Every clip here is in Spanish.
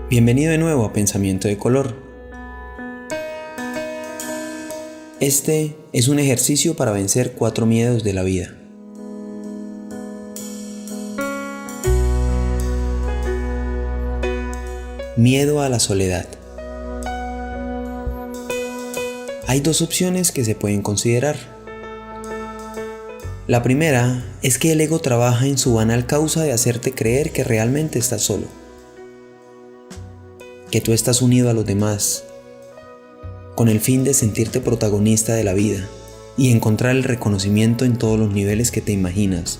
Bienvenido de nuevo a Pensamiento de Color. Este es un ejercicio para vencer 4 miedos de la vida. Miedo a la soledad. Hay 2 opciones que se pueden considerar. La primera es que el ego trabaja en su banal causa de hacerte creer que realmente estás solo, que tú estás unido a los demás, con el fin de sentirte protagonista de la vida y encontrar el reconocimiento en todos los niveles que te imaginas,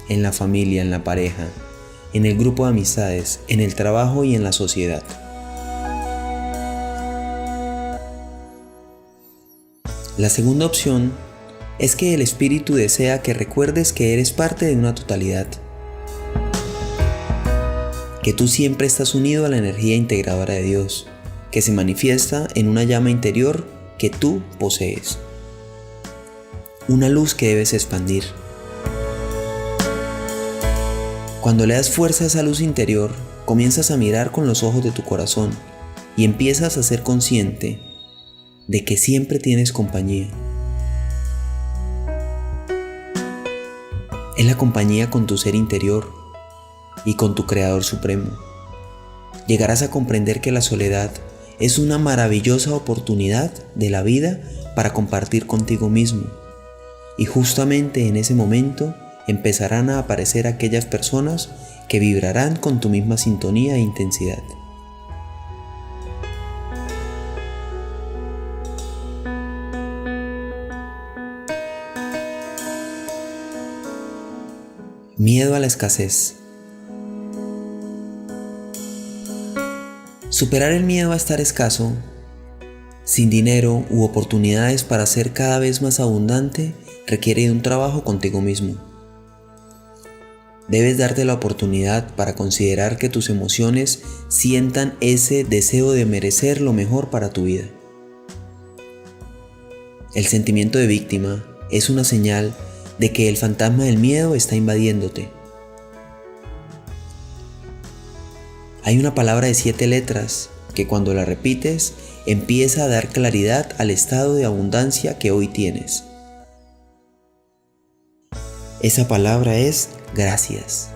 en la familia, en la pareja, en el grupo de amistades, en el trabajo y en la sociedad. La segunda opción es que el espíritu desea que recuerdes que eres parte de una totalidad, que tú siempre estás unido a la energía integradora de Dios, que se manifiesta en una llama interior que tú posees, una luz que debes expandir. Cuando le das fuerza a esa luz interior, comienzas a mirar con los ojos de tu corazón y empiezas a ser consciente de que siempre tienes compañía. Es la compañía con tu ser interior y con tu Creador Supremo. Llegarás a comprender que la soledad es una maravillosa oportunidad de la vida para compartir contigo mismo. Y justamente en ese momento empezarán a aparecer aquellas personas que vibrarán con tu misma sintonía e intensidad. Miedo a la escasez. Superar el miedo a estar escaso, sin dinero u oportunidades para ser cada vez más abundante, requiere de un trabajo contigo mismo. Debes darte la oportunidad para considerar que tus emociones sientan ese deseo de merecer lo mejor para tu vida. El sentimiento de víctima es una señal de que el fantasma del miedo está invadiéndote. Hay una palabra de 7 letras que cuando la repites empieza a dar claridad al estado de abundancia que hoy tienes. Esa palabra es gracias.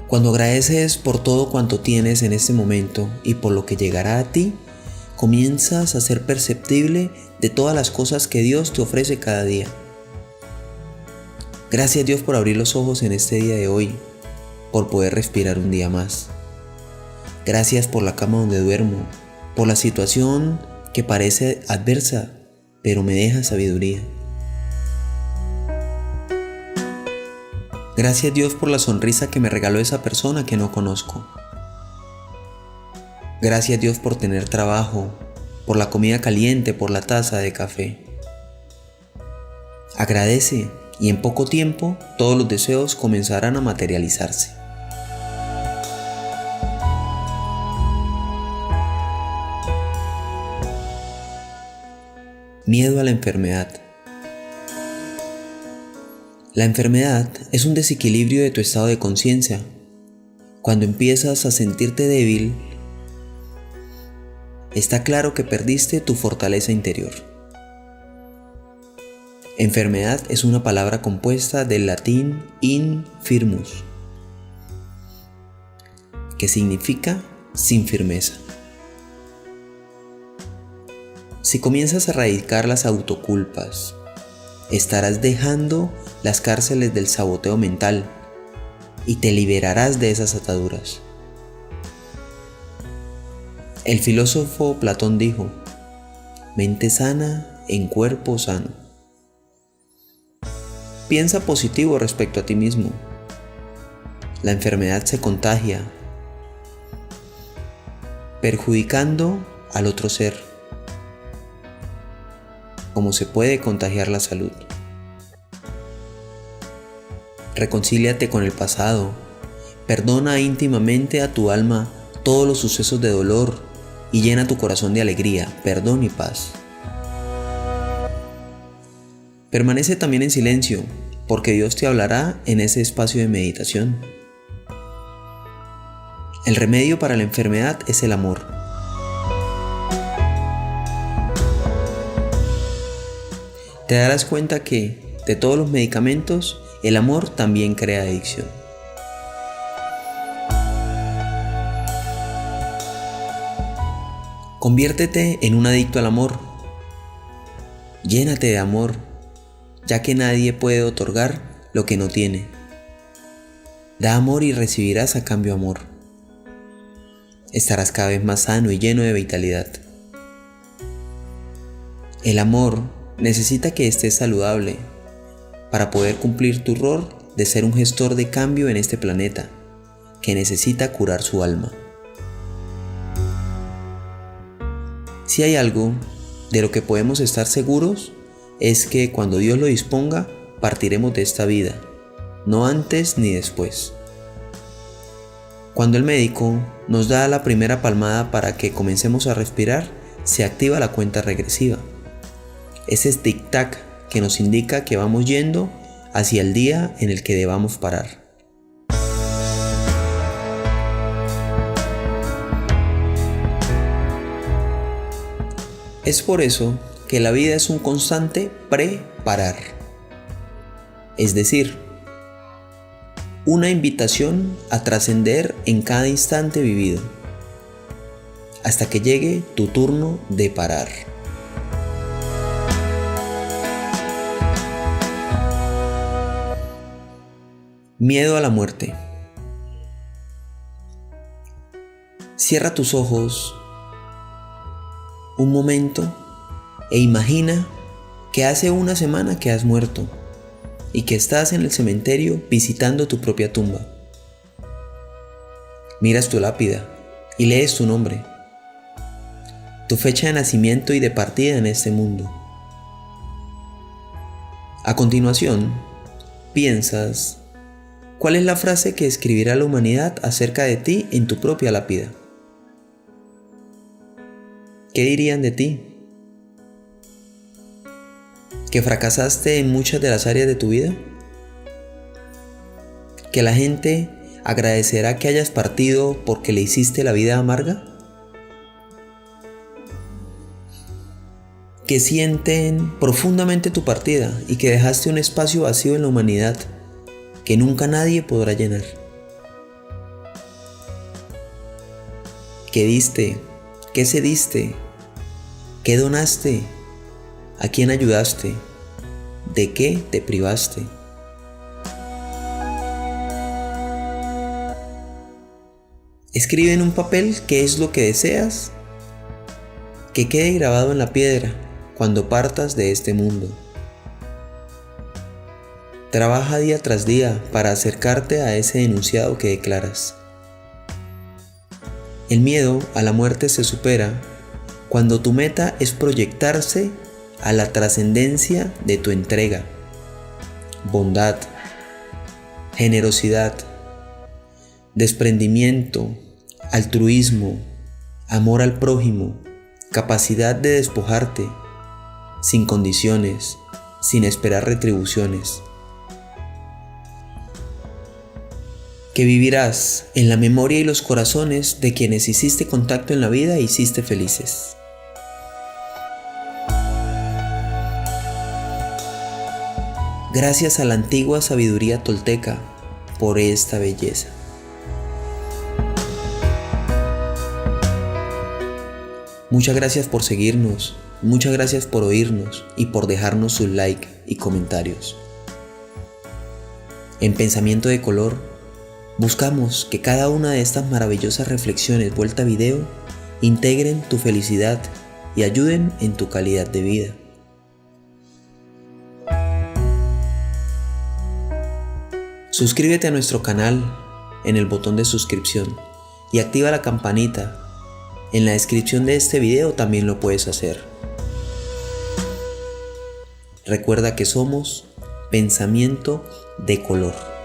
Cuando agradeces por todo cuanto tienes en este momento y por lo que llegará a ti, comienzas a ser perceptible de todas las cosas que Dios te ofrece cada día. Gracias Dios por abrir los ojos en este día de hoy, por poder respirar un día más. Gracias por la cama donde duermo, por la situación que parece adversa, pero me deja sabiduría. Gracias Dios por la sonrisa que me regaló esa persona que no conozco. Gracias Dios por tener trabajo, por la comida caliente, por la taza de café. Agradece y en poco tiempo todos los deseos comenzarán a materializarse. Miedo a la enfermedad. La enfermedad es un desequilibrio de tu estado de conciencia. Cuando empiezas a sentirte débil, está claro que perdiste tu fortaleza interior. Enfermedad es una palabra compuesta del latín infirmus, que significa sin firmeza. Si comienzas a erradicar las autoculpas, estarás dejando las cárceles del saboteo mental y te liberarás de esas ataduras. El filósofo Platón dijo: mente sana en cuerpo sano. Piensa positivo respecto a ti mismo. La enfermedad se contagia, perjudicando al otro ser, como se puede contagiar la salud. Reconcíliate con el pasado. Perdona íntimamente a tu alma todos los sucesos de dolor y llena tu corazón de alegría, perdón y paz. Permanece también en silencio, porque Dios te hablará en ese espacio de meditación. El remedio para la enfermedad es el amor. Te darás cuenta que, de todos los medicamentos, el amor también crea adicción. Conviértete en un adicto al amor. Llénate de amor, ya que nadie puede otorgar lo que no tiene. Da amor y recibirás a cambio amor. Estarás cada vez más sano y lleno de vitalidad. El amor necesita que estés saludable para poder cumplir tu rol de ser un gestor de cambio en este planeta que necesita curar su alma. Si hay algo de lo que podemos estar seguros es que cuando Dios lo disponga, partiremos de esta vida, no antes ni después. Cuando el médico nos da la primera palmada para que comencemos a respirar, se activa la cuenta regresiva. Ese es tic-tac que nos indica que vamos yendo hacia el día en el que debamos parar. Es por eso que la vida es un constante preparar. Es decir, una invitación a trascender en cada instante vivido, hasta que llegue tu turno de parar. Miedo a la muerte. Cierra tus ojos un momento e imagina que hace una semana que has muerto y que estás en el cementerio visitando tu propia tumba. Miras tu lápida y lees tu nombre, tu fecha de nacimiento y de partida en este mundo. A continuación, piensas, ¿cuál es la frase que escribirá la humanidad acerca de ti en tu propia lápida? ¿Qué dirían de ti? ¿Que fracasaste en muchas de las áreas de tu vida? ¿Que la gente agradecerá que hayas partido porque le hiciste la vida amarga? ¿Que sienten profundamente tu partida y que dejaste un espacio vacío en la humanidad que nunca nadie podrá llenar? ¿Qué diste? ¿Qué cediste? ¿Qué donaste? ¿A quién ayudaste? ¿De qué te privaste? Escribe en un papel qué es lo que deseas que quede grabado en la piedra cuando partas de este mundo. Trabaja día tras día para acercarte a ese enunciado que declaras. El miedo a la muerte se supera cuando tu meta es proyectarse a la trascendencia de tu entrega, bondad, generosidad, desprendimiento, altruismo, amor al prójimo, capacidad de despojarte, sin condiciones, sin esperar retribuciones. Que vivirás en la memoria y los corazones de quienes hiciste contacto en la vida e hiciste felices. Gracias a la antigua sabiduría tolteca por esta belleza. Muchas gracias por seguirnos, muchas gracias por oírnos y por dejarnos sus like y comentarios. En Pensamiento de Color, buscamos que cada una de estas maravillosas reflexiones vuelta a video integren tu felicidad y ayuden en tu calidad de vida. Suscríbete a nuestro canal en el botón de suscripción y activa la campanita. En la descripción de este video también lo puedes hacer. Recuerda que somos Pensamiento de Color.